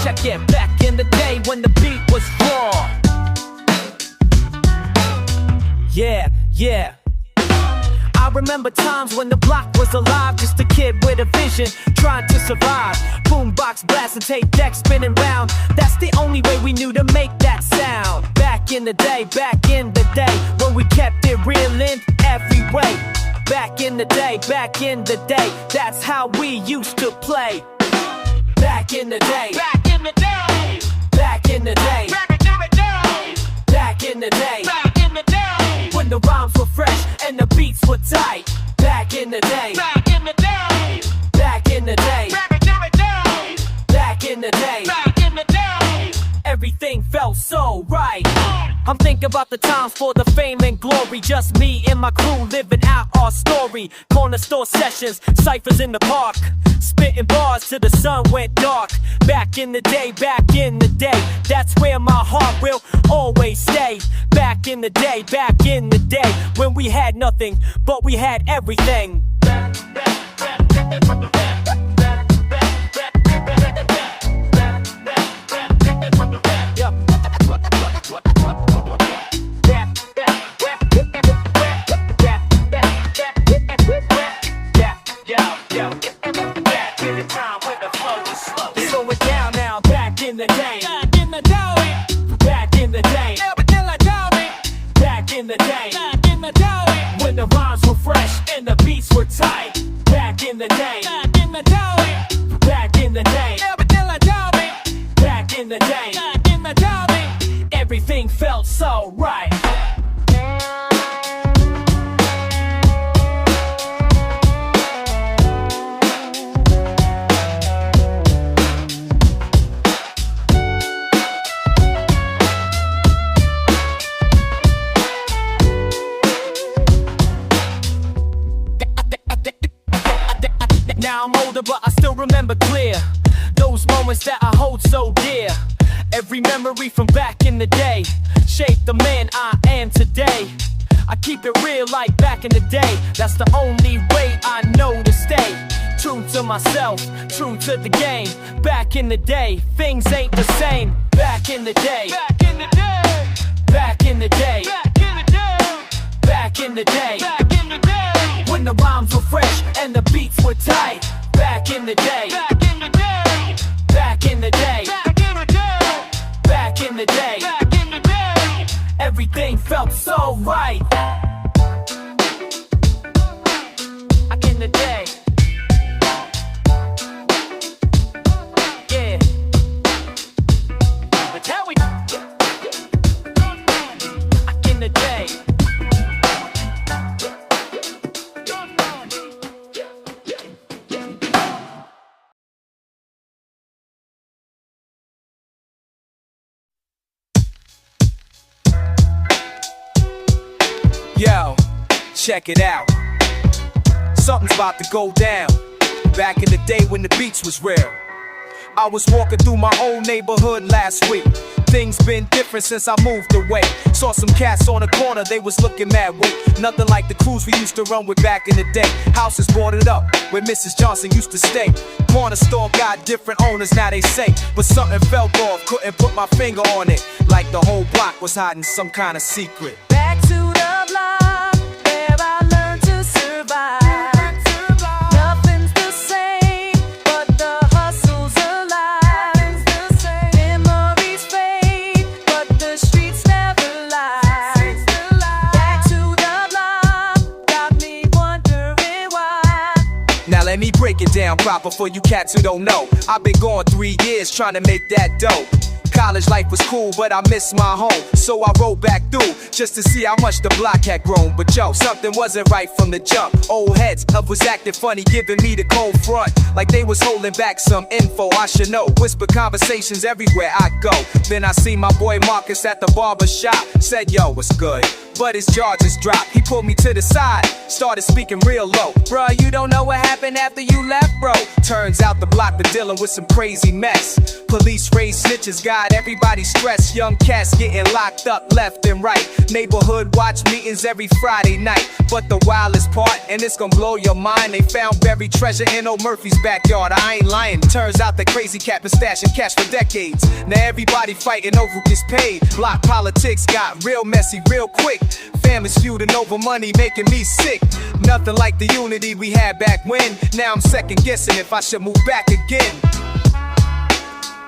Check it, back in the day when the beat was raw. Yeah, yeah. I remember times when the block was alive, just a kid with a vision, trying to survive. Boombox blasting, tape deck spinning round. That's the only way we knew to make that sound. Back in the day, when we kept it real in every way. Back in the day, that's how we used to play. Back in the day, back in the day, back in the day, back in the day, back in the day, back in the day, when the rhymes were fresh and the beats were tight. Back in the day, back in the day, back in the day, back in the day, back in the day, back in the day, everything felt so right. I'm thinking about the times for the fame and glory, just me and my crew living out our story. Corner store sessions, cyphers in the park, spitting bars till the sun went dark. Back in the day, that's where my heart will always stay. Back in the day, when we had nothing, but we had everything. When the rhymes were fresh and the beats were tight. Back in the day, back in the day, back in the day, back in the day, everything felt so right. Now I'm older, but I still remember clear those moments that I hold so dear. Every memory from back in the day shaped the man I am today. I keep it real like back in the day. That's the only way I know to stay true to myself, true to the game. Back in the day, things ain't the same. Back in the day, back in the day, back in the day, back in the day, back in the day, back in the day, when the rhymes were fresh and the beats were tight. Back in the day, back in the day, back in the day, back in the day, back in the day, back in the day, everything felt so right. Back in the day, yeah. But tell me, back in the day. Yo, check it out. Something's about to go down. Back in the day when the beats was real. I was walking through my old neighborhood last week. Things been different since I moved away. Saw some cats on the corner, they was looking mad weak. Nothing like the crews we used to run with back in the day. Houses boarded up, where Mrs. Johnson used to stay. Corner store got different owners, now they say. But something felt off, couldn't put my finger on it. Like the whole block was hiding some kind of secret. Back to the block, where I learned to survive. Nothing's the same, but the hustle's alive. Memories fade, but the streets never lie. Back to the block, got me wondering why. Now let me break it down proper for you cats who don't know. I've been gone 3 years trying to make that dough. College life was cool, but I missed my home. So I rode back through, just to see how much the block had grown. But yo, something wasn't right from the jump. Old heads was acting funny, giving me the cold front. Like they was holding back some info I should know. Whisper conversations everywhere I go. Then I see my boy Marcus at the barber shop. Said, yo, what's good? But his jaw just dropped. He pulled me to the side, started speaking real low. Bruh, you don't know what happened after you left, bro. Turns out the block been dealing with some crazy mess. Police raise snitches, got everybody stressed. Young cats getting locked up left and right. Neighborhood watch meetings every Friday night. But the wildest part, and it's gonna blow your mind, they found buried treasure in old Murphy's backyard. I ain't lying. Turns out the crazy cat been stashing cash for decades. Now everybody fighting over who gets paid. Block politics got real messy real quick. Families feuding over money, making me sick. Nothing like the unity we had back when. Now I'm second guessing if I should move back again.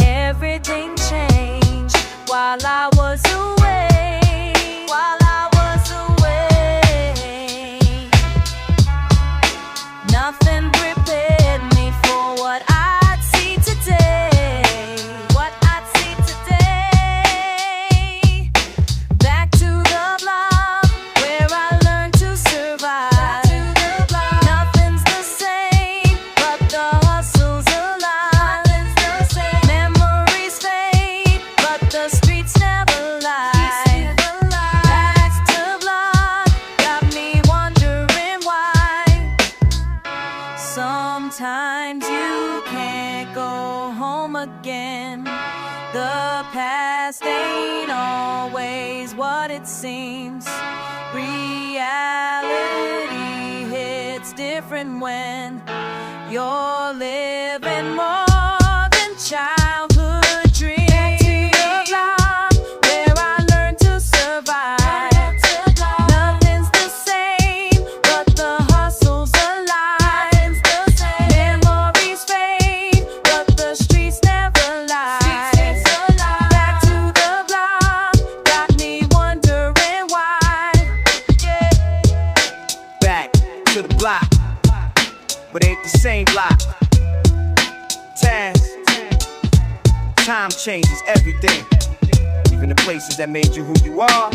Everything changed while I was away. While I was away, nothing prepared me for what I'd see today. What I'd see today. Back to the block where I learned to survive. Back to the block. Nothing's the same, but the hustle's alive. Nothing's the same. Memories fade, but the streets never lie. Back to block got me wondering why. Sometimes you can't go home again. The past ain't always what it seems. Reality hits different when you're living more than childhood dreams. Back to the block where I learned to survive. Nothing's the same, but the hustle's alive. Memories fade, but the streets never lie. Back to the block, got me wondering why. Back to the block, but ain't the same block. Time changes everything, even the places that made you who you are.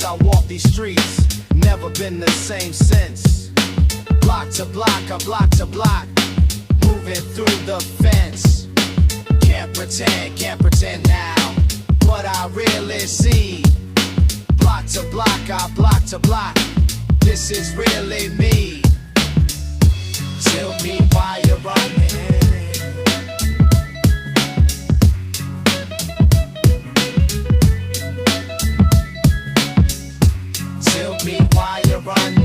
I walk these streets, never been the same since. Block to block, block to block, moving through the fence. Can't pretend now, what I really see. Block to block, block to block, this is really me. Tell me why you're running. Tell me why you're running.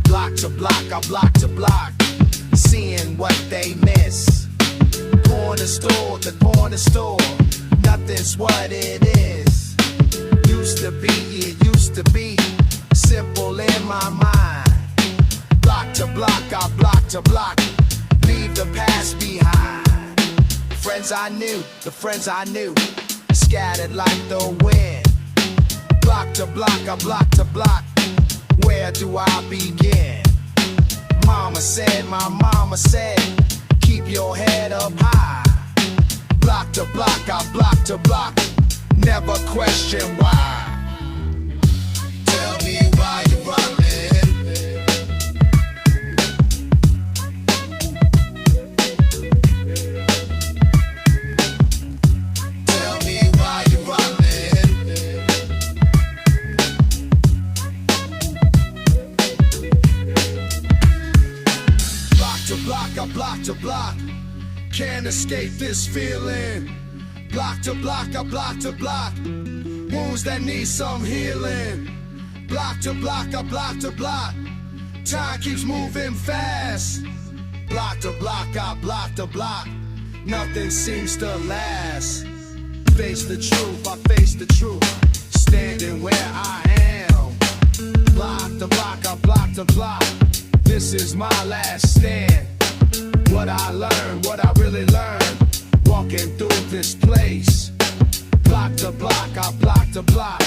Block to block, block to block, seeing what they miss. Corner store, the corner store, nothing's what it is. Used to be, it used to be simple in my mind. Block to block, block to block, leave the past behind. Friends I knew, the friends I knew, scattered like the wind. Block to block, block to block, where do I begin? Mama said, my mama said, keep your head up high. Block to block, never question why. Tell me why you're running. Block to block, can't escape this feeling. Block to block, block to block, wounds that need some healing. Block to block, time keeps moving fast. Block to block, nothing seems to last. face the truth, I face the truth. Standing where I am. Block to block, I block to block. This is my last stand. What I learned, what I really learned, walking through this place. Block to block, I block to block.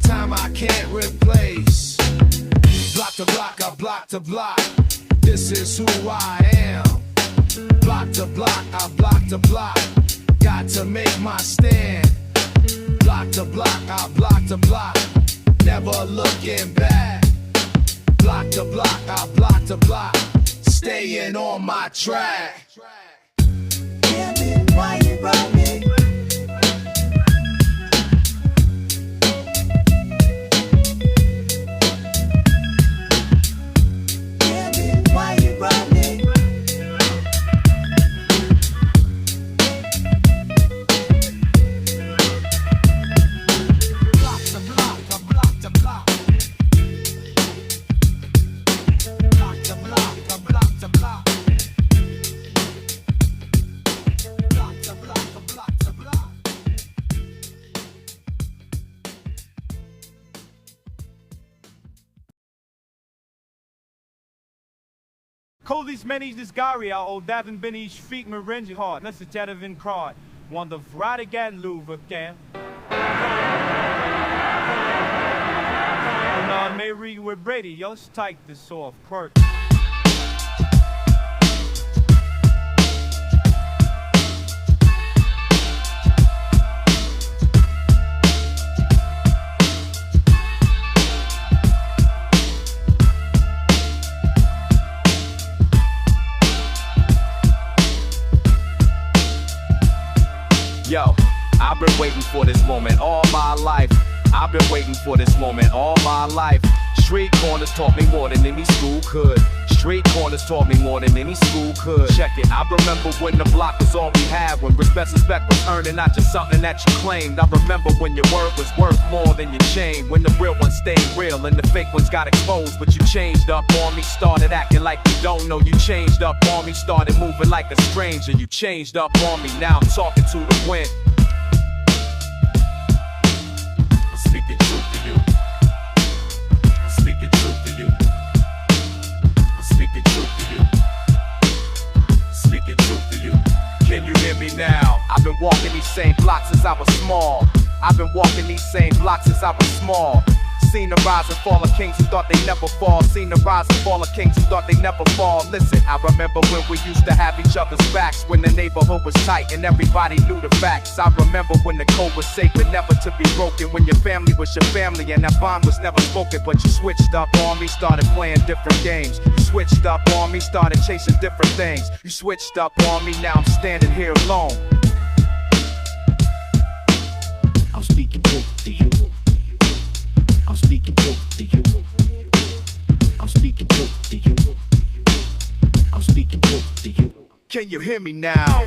Time I can't replace. Block to block, I block to block. This is who I am. Block to block, I block to block. Got to make my stand. Block to block, I block to block. Never looking back. Block to block, I block to block. Staying on my track. Tell me why you run me. Tell me why you run me. Block to block, I block to block. Block to block, I block to block. Block to block, I block to block. Kolis menis Garia o davin beni shfik me renji hard. Let's chat of in crowd. Want the Vradigan Louvre again. And Mary with Brady, yo, strike this off. Quirk. Yo, I've been waiting for this moment all my life. I've been waiting for this moment all my life. Street corners taught me more than any school could. Street corners taught me more than any school could. Check it, I remember when the block was all we had. When respect was earned and not just something that you claimed. I remember when your word was worth more than your chain. When the real ones stayed real and the fake ones got exposed. But you changed up on me, started acting like you don't know. You changed up on me, started moving like a stranger. You changed up on me, now I'm talking to the wind. I'm speaking truth to you. I'm speaking truth to you. I'm speaking truth to you. Speaking truth to you. Can you hear me now? I've been walking these same blocks since I was small. I've been walking these same blocks since I was small. Seen the rise and fall of kings who thought they never fall. Seen the rise and fall of kings who thought they never fall. Listen, I remember when we used to have each other's backs. When the neighborhood was tight and everybody knew the facts. I remember when the code was sacred, never to be broken. When your family was your family and that bond was never spoken. But you switched up on me, started playing different games. You switched up on me, started chasing different things. You switched up on me, now I'm standing here alone. I'm speaking truth to you. I'm speaking truth to you. I'm speaking truth to you. I'm speaking truth to you. Can you hear me now?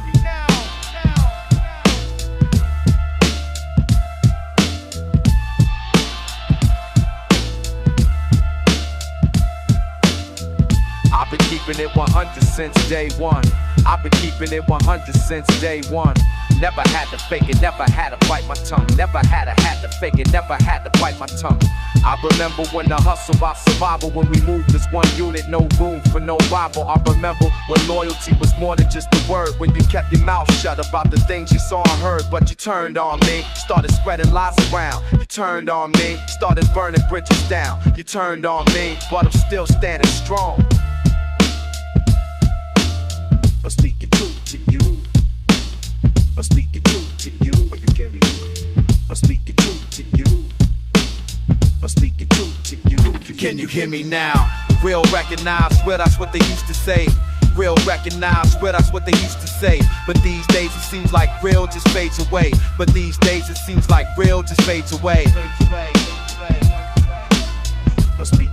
I've been keeping it 100 since day one. I've been keeping it 100 since day one. Never had to fake it, never had to bite my tongue. Never had to fake it, never had to bite my tongue. I remember when the hustle about survival. When we moved as one unit, no room for no rival. I remember when loyalty was more than just a word. When you kept your mouth shut about the things you saw and heard. But you turned on me, started spreading lies around. You turned on me, started burning bridges down. You turned on me, but I'm still standing strong. I'm speaking truth to you. I'm speaking truth to you. Are you getting me? I'm speaking truth to you. I'm speaking truth to you. Can you hear me now? Real recognize, well, that's what they used to say. Real recognize, well, that's what they used to say. But these days it seems like real just fades away. But these days it seems like real just fades away. I'm speaking